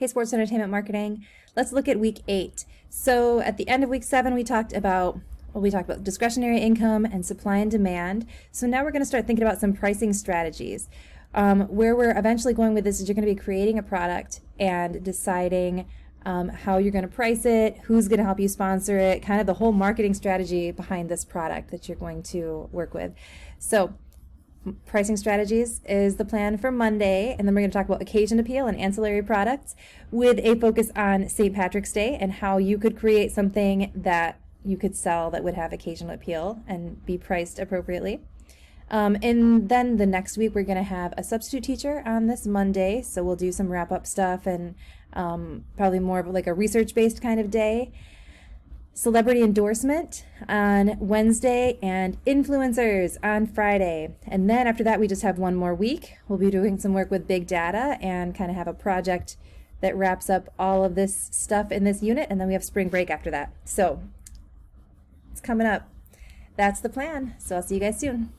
Hey, Sports Entertainment Marketing. Let's look at week 8. So at the end of week 7, we talked about discretionary income and supply and demand. So now we're going to start thinking about some pricing strategies. Where we're eventually going with this is you're going to be creating a product and deciding how you're going to price it, who's going to help you sponsor it, kind of the whole marketing strategy behind this product that you're going to work with. So pricing strategies is the plan for Monday, and then we're going to talk about occasion appeal and ancillary products with a focus on St. Patrick's Day and how you could create something that you could sell that would have occasional appeal and be priced appropriately. And then the next week we're going to have a substitute teacher on this Monday, so we'll do some wrap-up stuff and probably more of like a research-based kind of day. Celebrity endorsement on Wednesday and influencers on Friday. And then after that, we just have one more week. We'll be doing some work with big data and kind of have a project that wraps up all of this stuff in this unit. And then we have spring break after that. So it's coming up. That's the plan. So I'll see you guys soon.